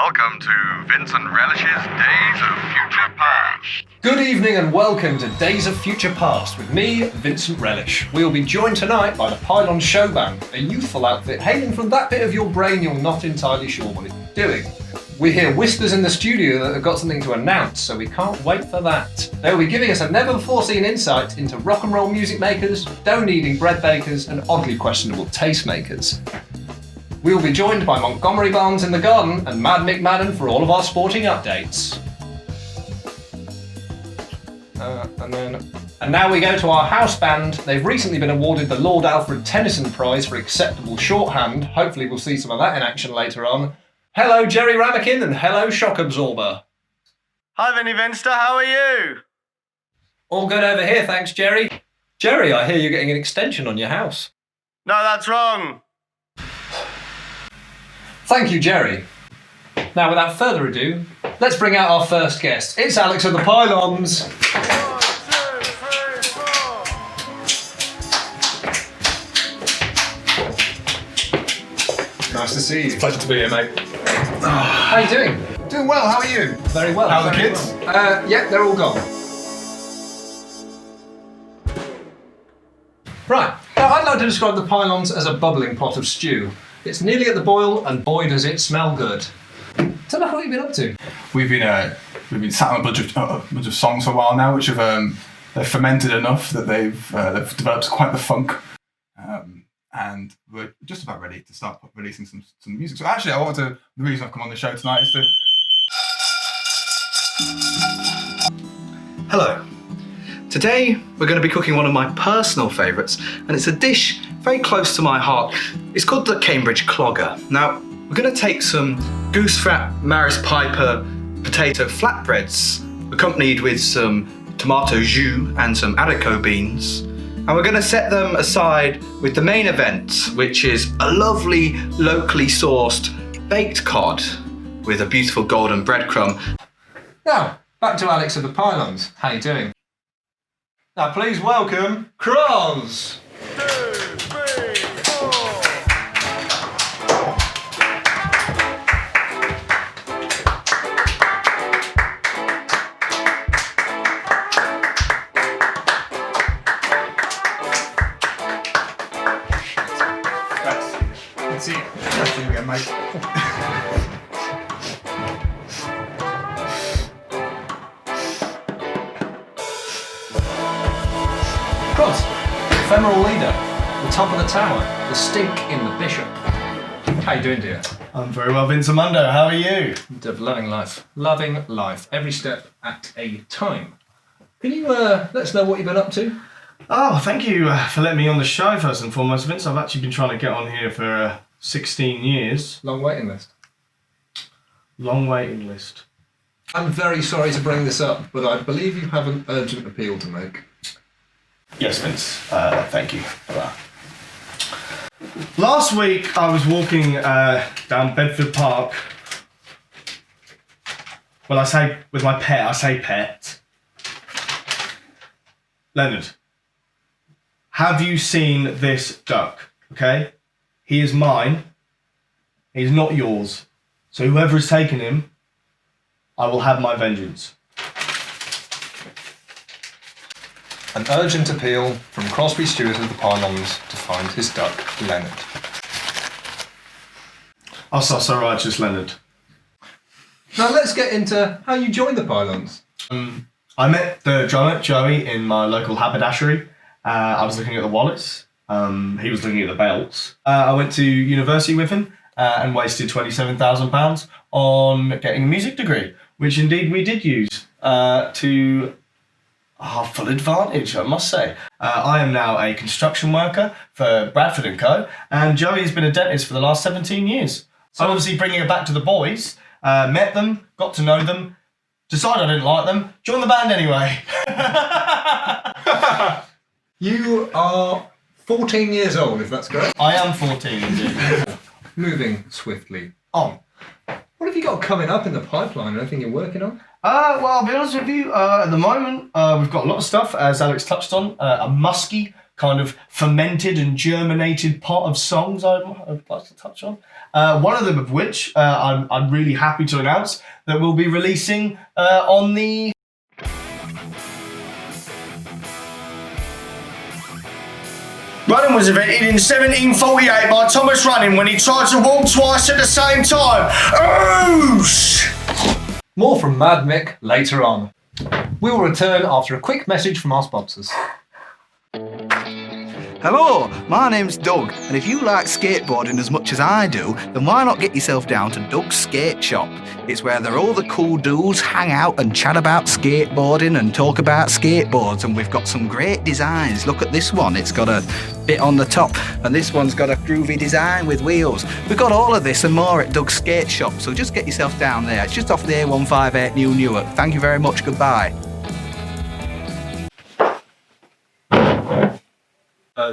Welcome to Vincent Relish's Days of Future Past. Good evening and welcome to Days of Future Past with me, Vincent Relish. We'll be joined tonight by the Pylon Show Band, a youthful outfit hailing from that bit of your brain you're not entirely sure what it's doing. We hear whispers in the studio that they've got something to announce, so we can't wait for that. They'll be giving us a never-before-seen insight into rock and roll music makers, dough-kneading bread bakers, and oddly questionable tastemakers. We'll be joined by Montgomery Barnes in the garden and Mad Mick Madden for all of our sporting updates. And now we go to our house band. They've recently been awarded the Lord Alfred Tennyson Prize for acceptable shorthand. Hopefully we'll see some of that in action later on. Hello Jerry Ramekin and hello Shock Absorber. Hi Vinny Vinster, how are you? All good over here, thanks Jerry. Jerry, I hear you're getting an extension on your house. No, that's wrong. Thank you, Jerry. Now, without further ado, let's bring out our first guest. It's Alex of the Pylons. 1, 2, 3, 4. Nice to see you. Pleasure to be here, mate. How are you doing? Doing well, how are you? Very well. How are the very kids? well. Yeah, they're all gone. Right. Now, I'd like to describe the Pylons as a bubbling pot of stew. It's nearly at the boil, and boy does it smell good. Tell me what you've been up to. We've been sat on a bunch of songs for a while now, which have they've fermented enough that they've developed quite the funk, and we're just about ready to start releasing some music. So actually, the reason I've come on the show tonight is to. Hello. Today we're going to be cooking one of my personal favourites, and it's a dish very close to my heart. It's called the Cambridge Clogger. Now, we're going to take some goose fat Maris Piper potato flatbreads, accompanied with some tomato jus and some haricot beans, and we're going to set them aside with the main event, which is a lovely, locally sourced baked cod with a beautiful golden breadcrumb. Now, back to Alex of the Pylons. How you doing? Now, please welcome Kraz. 2, 3, 4. Let's see you again, mate. Kraz, ephemeral leader, the top of the tower, the stink in the bishop. How you doing, dear? I'm very well, Vince Armando, how are you? Loving life, every step at a time. Can you let us know what you've been up to? Oh, thank you for letting me on the show, first and foremost, Vince. I've actually been trying to get on here for 16 years. Long waiting list. Long waiting list. I'm very sorry to bring this up, but I believe you have an urgent appeal to make. Yes, Vince. Thank you for that. Last week, I was walking down Bedford Park. Well, I say with my pet, I say pet. Leonard, have you seen this duck? Okay? He is mine. He's not yours. So whoever has taken him, I will have my vengeance. An urgent appeal from Crosby Stewart of the Pylons to find his duck, Leonard. Oh, so righteous, Leonard. Now let's get into how you joined the Pylons. I met the drummer, Joey, in my local haberdashery. I was looking at the wallets. He was looking at the belts. I went to university with him and wasted £27,000 on getting a music degree, which indeed we did use to our full advantage, I must say. I am now a construction worker for Bradford & Co. And Joey has been a dentist for the last 17 years. So obviously bringing it back to the boys, met them, got to know them, decided I didn't like them, joined the band anyway. You are 14 years old, if that's correct. I am 14 indeed. Moving swiftly on. What have you got coming up in the pipeline? Anything you're working on? Well, I'll be honest with you, at the moment, we've got a lot of stuff, as Alex touched on, a musky kind of fermented and germinated pot of songs I'd like to touch on. One of them of which I'm really happy to announce that we'll be releasing on the... Running was invented in 1748 by Thomas Running when he tried to walk twice at the same time. Oosh! More from Mad Mick later on. We will return after a quick message from our sponsors. Hello, my name's Doug, and if you like skateboarding as much as I do, then why not get yourself down to Doug's Skate Shop? It's where all the cool dudes hang out and chat about skateboarding and talk about skateboards, and we've got some great designs. Look at this one, it's got a bit on the top, and this one's got a groovy design with wheels. We've got all of this and more at Doug's Skate Shop, so just get yourself down there. It's just off the A158 New Newark. Thank you very much, goodbye.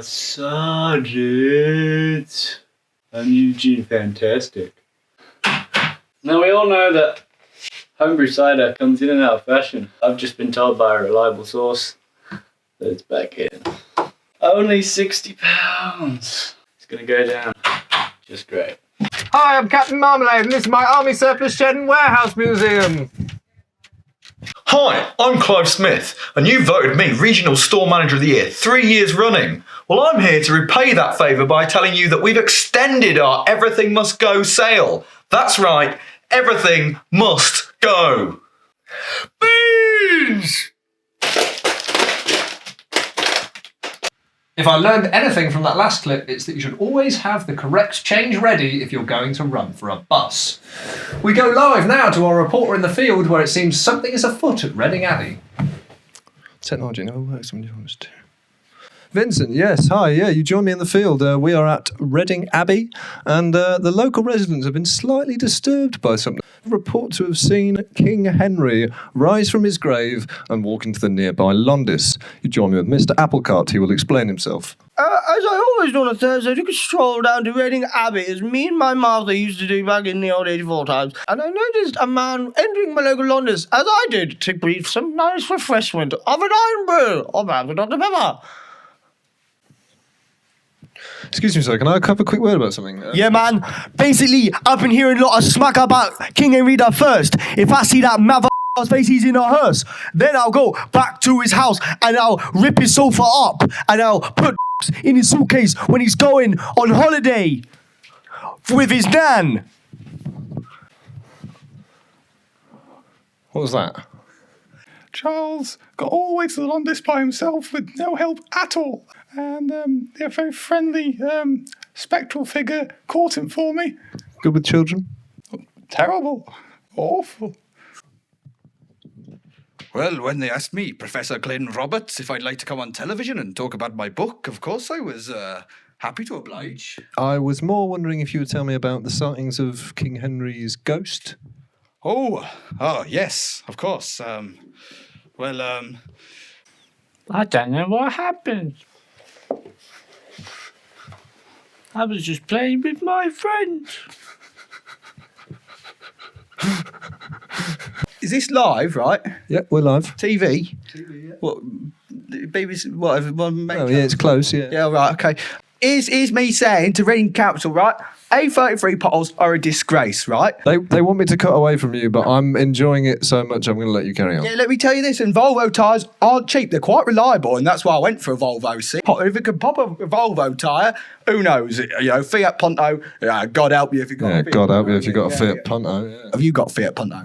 Sergeant. I'm Eugene Fantastic. Now we all know that homebrew cider comes in and out of fashion. I've just been told by a reliable source that it's back in. Only £60. It's gonna go down just great. Hi, I'm Captain Marmalade, and this is my Army Surplus Shed and Warehouse Museum. Hi, I'm Clive Smith, and you voted me Regional Store Manager of the Year 3 years running. Well, I'm here to repay that favour by telling you that we've extended our Everything Must Go sale. That's right, everything must go. Beans! If I learned anything from that last clip, it's that you should always have the correct change ready if you're going to run for a bus. We go live now to our reporter in the field where it seems something is afoot at Reading Abbey. Technology never works when you want to. Vincent, yes, hi, yeah, you joined me in the field. We are at Reading Abbey, and the local residents have been slightly disturbed by something. Report to have seen King Henry rise from his grave and walk into the nearby Londis. You join me with Mr. Applecart, he will explain himself. As I always do on a Thursday, I took a stroll down to Reading Abbey, as me and my mother used to do back in the old 84 times, and I noticed a man entering my local Londis, as I did, to breathe some nice refreshment of an iron brew, or perhaps a Dr. Pepper. Excuse me, sir, can I have a quick word about something? Yeah, man. Basically, I've been hearing a lot of smack about King Henry the First. If I see that mother's face, he's in a hearse, then I'll go back to his house and I'll rip his sofa up and I'll put in his suitcase when he's going on holiday with his nan. What was that? Charles got all the way to the Londis by himself with no help at all. And a very friendly spectral figure caught him for me. Good with children? Terrible. Awful. Well, when they asked me, Professor Glenn Roberts, if I'd like to come on television and talk about my book, of course I was happy to oblige. I was more wondering if you would tell me about the sightings of King Henry's ghost. Oh, yes, of course. I don't know what happened. I was just playing with my friends. Is this live, right? Yeah, we're live. TV? TV, yeah. What? BBC, whatever. Oh, yeah, it's close, yeah. Yeah, right, okay. Here's me saying to Reading Council, right? A33 potholes are a disgrace, right? They want me to cut away from you, but I'm enjoying it so much I'm going to let you carry on. Yeah, let me tell you this, and Volvo tyres aren't cheap. They're quite reliable, and that's why I went for a Volvo. See? If it could pop a Volvo tyre, who knows? You know, Fiat Punto, God help you if you've got a Fiat God help you if Punto. you've got a Fiat Punto. Yeah. Have you got a Fiat Punto?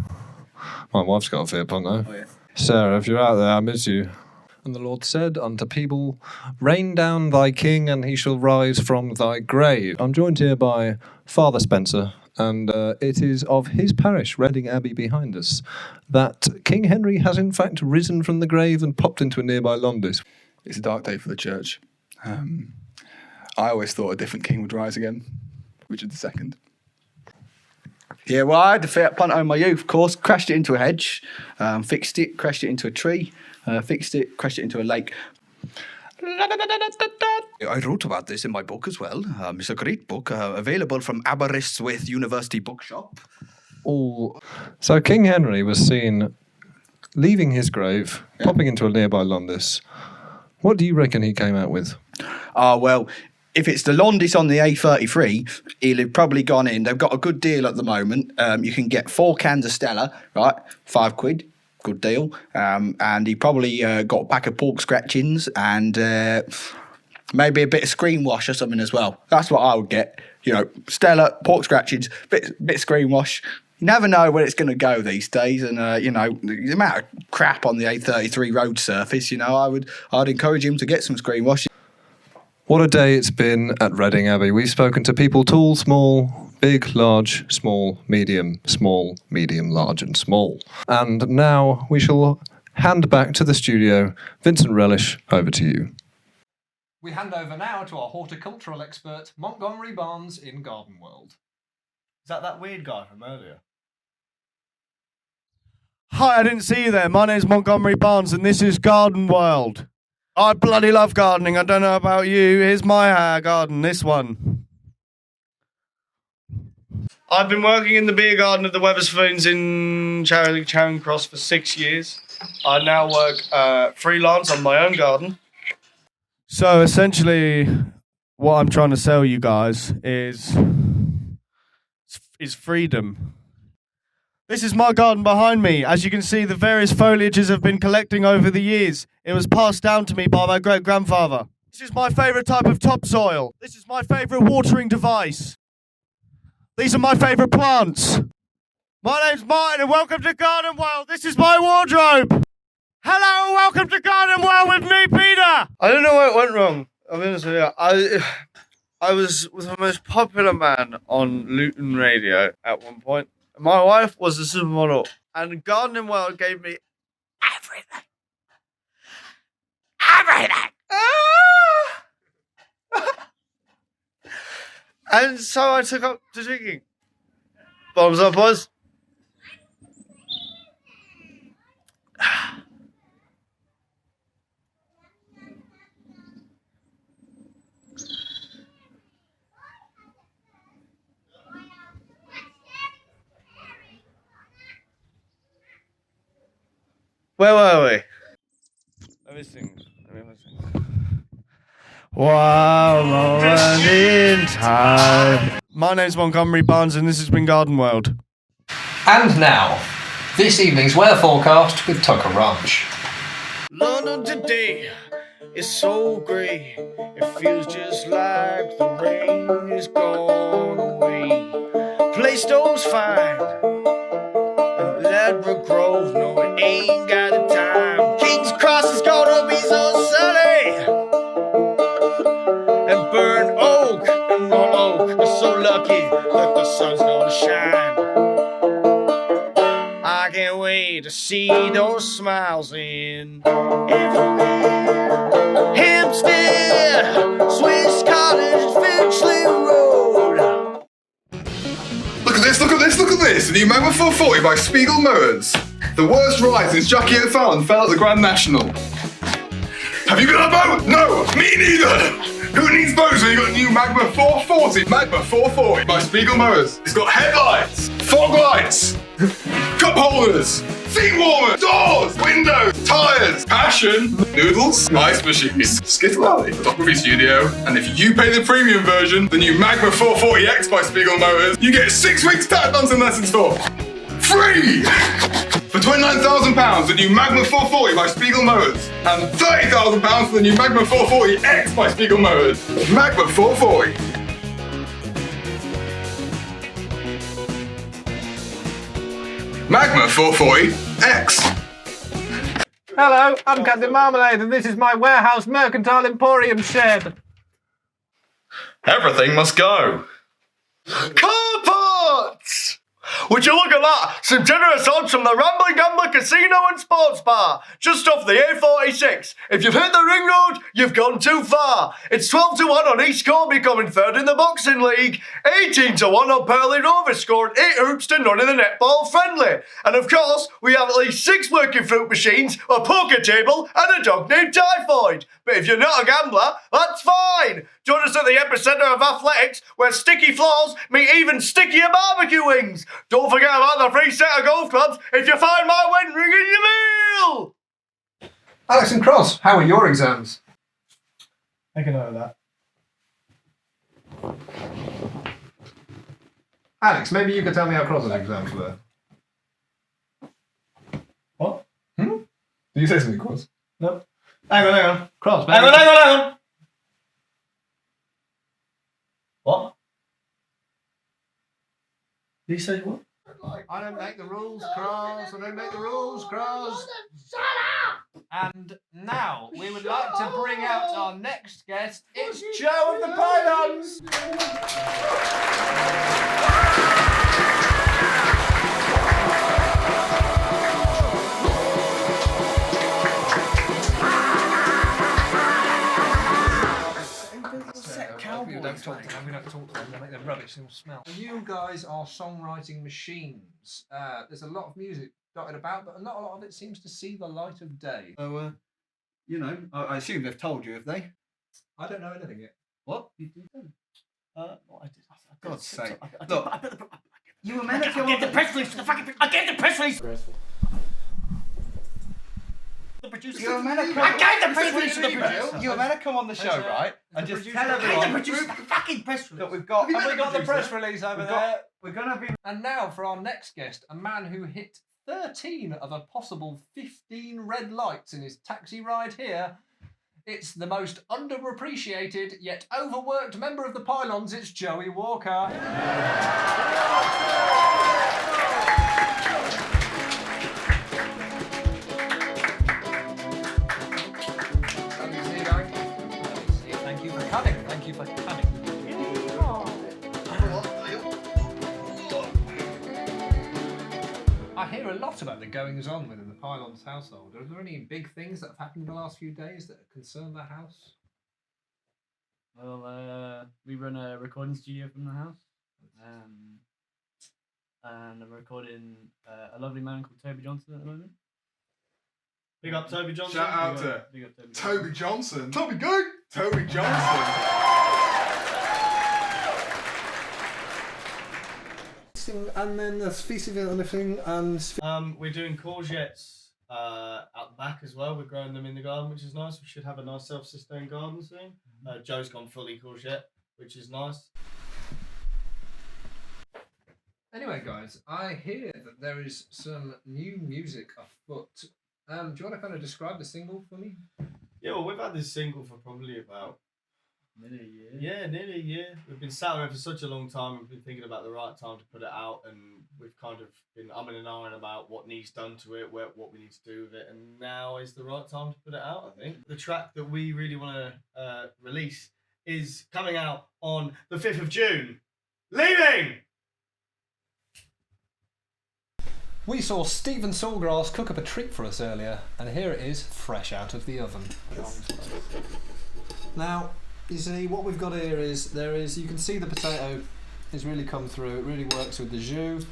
My wife's got a Fiat Punto. Oh, yeah. Sarah, if you're out there, I miss you. And the Lord said unto people, rain down thy king, and he shall rise from thy grave. I'm joined here by Father Spencer, and it is of his parish, Reading Abbey, behind us, that King Henry has in fact risen from the grave and popped into a nearby Londis. It's a dark day for the church. I always thought a different king would rise again, Richard II. Yeah, well, I had the Fiat Punto in my youth, of course. Crashed it into a hedge, fixed it, crashed it into a tree, fixed it, crashed it into a lake. I wrote about this in my book as well. It's a great book, available from Aberystwyth University Bookshop. So King Henry was seen leaving his grave, popping into a nearby Londis, What do you reckon he came out with? Well, if it's the Londis on the A33, he'll have probably gone in. They've got a good deal at the moment. You can get 4 cans of Stella, right? £5. Good deal. And he probably got a pack of pork scratchings and maybe a bit of screen wash or something as well. That's what I would get. You know, Stella, pork scratchings, bit of screen wash. You never know where it's going to go these days, and you know the amount of crap on the A33 road surface. You know, I'd encourage him to get some screen wash. What a day it's been at Reading Abbey. We've spoken to people tall, small, big, large, small, medium, large and small. And now we shall hand back to the studio. Vincent Relish, over to you. We hand over now to our horticultural expert, Montgomery Barnes in Garden World. Is that weird guy from earlier? Hi, I didn't see you there. My name's Montgomery Barnes, and this is Garden World. I bloody love gardening. I don't know about you. Here's my garden, this one. I've been working in the beer garden of the Wetherspoons in Charing Cross for 6 years. I now work freelance on my own garden. So essentially, what I'm trying to sell you guys is freedom. This is my garden behind me. As you can see, the various foliages have been collecting over the years. It was passed down to me by my great-grandfather. This is my favourite type of topsoil. This is my favourite watering device. These are my favourite plants. My name's Martin and welcome to Garden World. This is my wardrobe. Hello and welcome to Garden World with me, Peter. I don't know where it went wrong. I'll be honest with you. I was the most popular man on Luton Radio at one point. My wife was a supermodel, and Gardening World gave me everything. Everything! And so I took up to drinking. Bottoms up, boys. Where were we? Let me sing. One moment in time. My name's Montgomery Barnes and this has been Garden World. And now, this evening's weather forecast with Tucker Ranch. London today is so grey. It feels just like the rain is gone away. Playstone's fine. And Ladbroke Grove, no, it ain't got a time. King's Cross is gonna be so sunny. And Burn Oak and Roll Oak are so lucky that the sun's gonna shine. I can't wait to see those smiles in Hampstead, Swiss Cottage, Finchley Road. Look at this, look at this, look at this! The new Magma 440 by Spiegel Mowers. The worst ride since Jackie O'Fallon fell at the Grand National. Have you got a boat? No, me neither! Who needs boats when you got a new Magma 440? Magma 440 by Spiegel Mowers. It's got headlights, fog lights, cup holders, seat warmers, doors, windows, tyres, passion, noodles, ice machines, Skittle Alley, photography studio, and if you pay the premium version, the new Magma 440X by Spiegel Mowers, you get 6 weeks tap dancing lessons for free! For £29,000, the new Magma 440 by Spiegel Mowers, and £30,000 for the new Magma 440X by Spiegel Mowers. Magma 440. Magma 440X. Hello, I'm Captain Marmalade, and this is my warehouse mercantile emporium shed. Everything must go. Carports! Would you look at that? Some generous odds from the Rambling Gambler Casino and Sports Bar, just off the A46. If you've hit the ring road, you've gone too far. It's 12 to 1 on East Corby coming third in the boxing league, 18 to 1 on Purley Rovers scoring 8 hoops to none in the netball friendly. And of course, we have at least 6 working fruit machines, a poker table, and a dog named Typhoid. But if you're not a gambler, that's fine. Join us at the epicentre of athletics, where sticky floors meet even stickier barbecue wings. Don't forget about the free set of golf clubs if you find my wedding ring in your meal. Alex and Cross, how are your exams? Make a note of that. Alex, maybe you could tell me how crossing exams were. What? Did you say something, Cross? Nope. Hang on. Cross, Hang on. What? Did you say what? I don't make the rules, Cross. I don't make the rules, Cross. Shut up! And now we would like to bring out our next guest. It's Joe of the Pylons. We don't talk to them. They make them rubbish. They all smell. You guys are songwriting machines. There's a lot of music dotted about, but not a lot of it seems to see the light of day. So, I assume they've told you, have they? I don't know anything yet. What? You God's sake. Look, You were meant to I gave the press release. I gave the press release. The producer. You were meant to I gave the press release to the producer. You were meant to come on the show, right? And just tell I gave the everyone producer the fucking press release. that we've got. Have we got the press release over there? We're gonna be. And now for our next guest, a man who hit 13 of a possible 15 red lights in his taxi ride here. It's the most underappreciated yet overworked member of the Pylons. It's Joey Walker. Thank you for coming. Thank you for coming. I hear a lot about the goings on within the Pylons household. Are there any big things that have happened in the last few days that concern the house? Well, we run a recording studio from the house. And I'm recording a lovely man called Toby Johnson at the moment. Big up Toby Johnson. Shout out to Big up Toby. Toby Johnson. Toby Good! Toby Johnson. And then the festival and everything, and We're doing courgettes out the back as well. We're growing them in the garden, which is nice. We should have a nice self-sustained garden soon. Joe's gone fully courgette, which is nice. anyway, guys, I hear that there is some new music afoot. Do you want to kind of describe the single for me? Yeah, well, we've had this single for probably about Nearly a year. Yeah, nearly a year. We've been sat on it for such a long time. We've been thinking about the right time to put it out, and we've kind of been umming and ahhing about what needs done to it, what we need to do with it, and now is the right time to put it out, I think. The track that we really want to release is coming out on the 5th of June. Leaving! We saw Stephen Sawgrass cook up a treat for us earlier, and here it is, fresh out of the oven. Now, you see, what we've got here is, you can see the potato has really come through, it really works with the jus.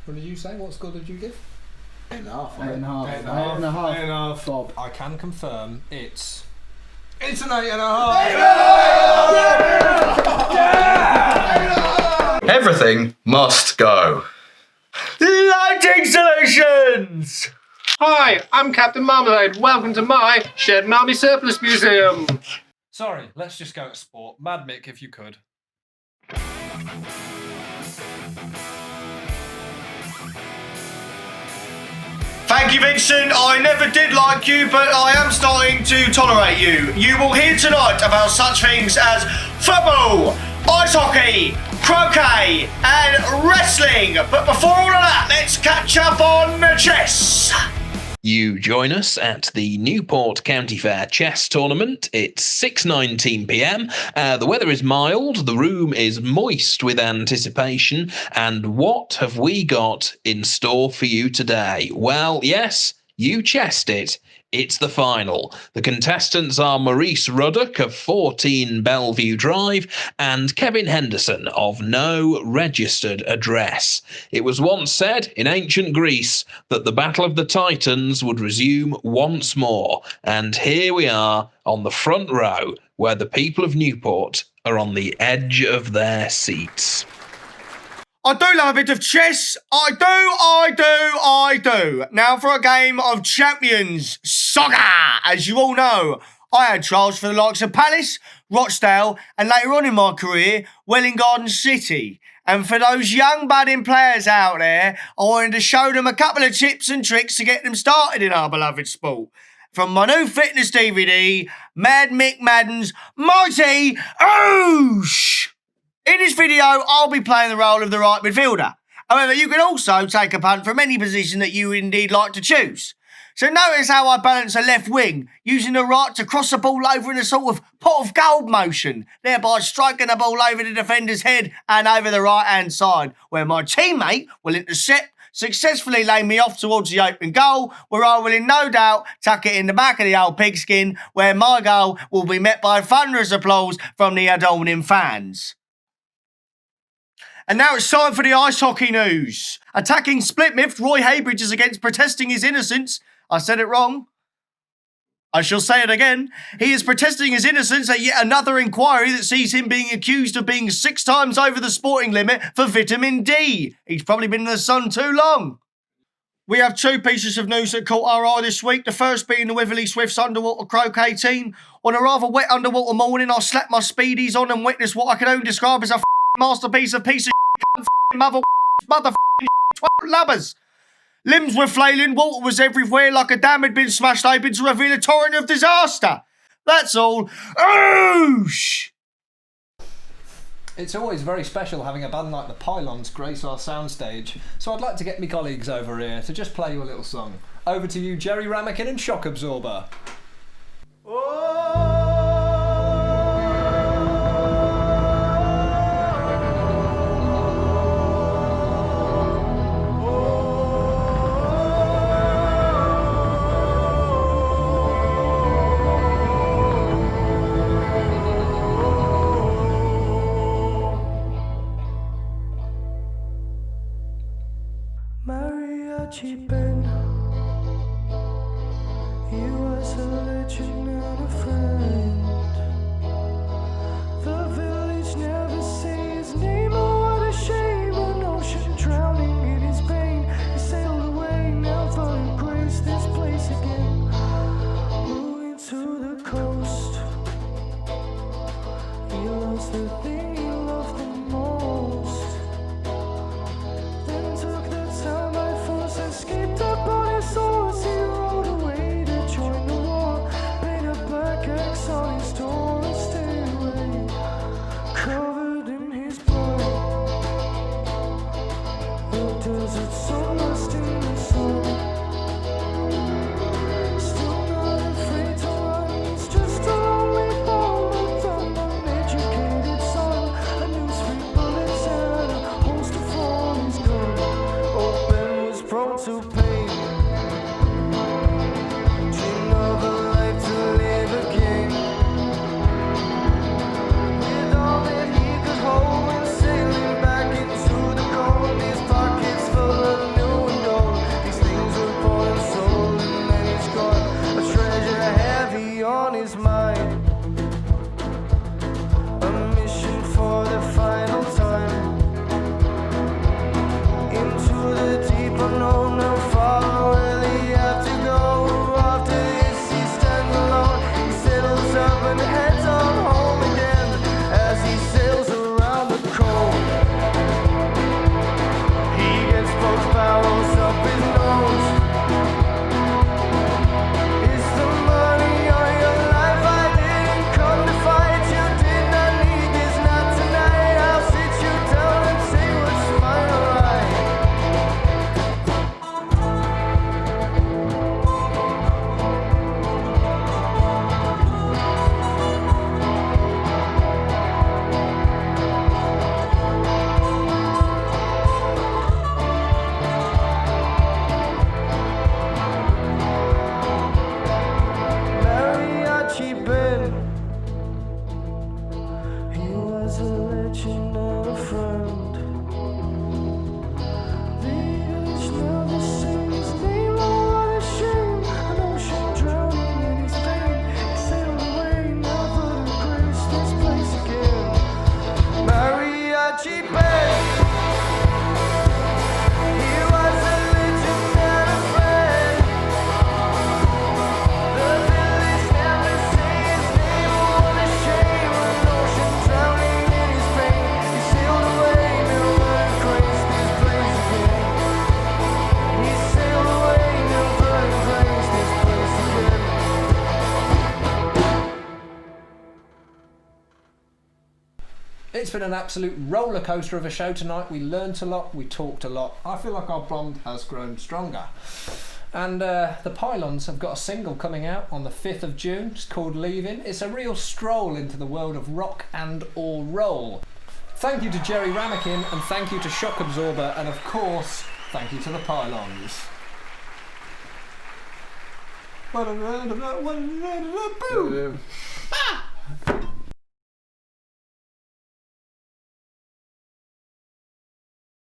What did you say? What score did you give? 8.5. Bob. I can confirm it's an 8.5. Everything must go. Lighting solutions! Hi, I'm Captain Marmalade. Welcome to my Shed and Army Surplus Museum. Sorry, let's just go to sport. Mad Mick, if you could. Thank you, Vincent. I never did like you, but I am starting to tolerate you. You will hear tonight about such things as football, ice hockey, croquet, and wrestling. But before all of that, let's catch up on chess. You join us at the Newport County Fair Chess Tournament. It's 6:19 p.m. The weather is mild, the room is moist with anticipation, and what have we got in store for you today? Well, yes, you chessed it. It's the final. The contestants are Maurice Ruddock of 14 Bellevue Drive and Kevin Henderson of no registered address. It was once said in ancient Greece that the Battle of the Titans would resume once more, and here we are on the front row where the people of Newport are on the edge of their seats. I do love a bit of chess. I do. Now for a game of Champions Soccer. As you all know, I had trials for the likes of Palace, Rochdale, and later on in my career, Welwyn Garden City. And for those young budding players out there, I wanted to show them a couple of tips and tricks to get them started in our beloved sport. From my new fitness DVD, Mad Mick Madden's Mighty Oosh! In this video, I'll be playing the role of the right midfielder. However, you can also take a punt from any position that you indeed like to choose. So notice how I balance a left wing, using the right to cross the ball over in a sort of pot of gold motion, thereby striking the ball over the defender's head and over the right-hand side, where my teammate will intercept, successfully lay me off towards the open goal, where I will in no doubt tuck it in the back of the old pigskin, where my goal will be met by thunderous applause from the adorning fans. And now it's time for the ice hockey news. Attacking Splitmouth, Roy Haybridge is against protesting his innocence. I said it wrong. I shall say it again. He is protesting his innocence at yet another inquiry that sees him being accused of being 6 times over the sporting limit for vitamin D. He's probably been in the sun too long. We have 2 pieces of news that caught our eye this week. The first being the Witherley Swifts underwater croquet team. On a rather wet underwater morning, I slapped my speedies on and witnessed what I can only describe as a masterpiece of piece of mother lubbers. Limbs were flailing, water was everywhere like a dam had been smashed open to reveal a torrent of disaster. That's all. Oosh! It's always very special having a band like the Pylons grace our soundstage, so I'd like to get my colleagues over here to just play you a little song. Over to you, Jerry Ramekin and Shock Absorber. Mariachi band, you are so It's been an absolute roller coaster of a show tonight. We learnt a lot, we talked a lot. I feel like our bond has grown stronger. And the Pylons have got a single coming out on the 5th of June. It's called Leaving. It's a real stroll into the world of rock and or roll. Thank you to Jerry Ramakin, and thank you to Shock Absorber, and of course, thank you to the Pylons. Boom.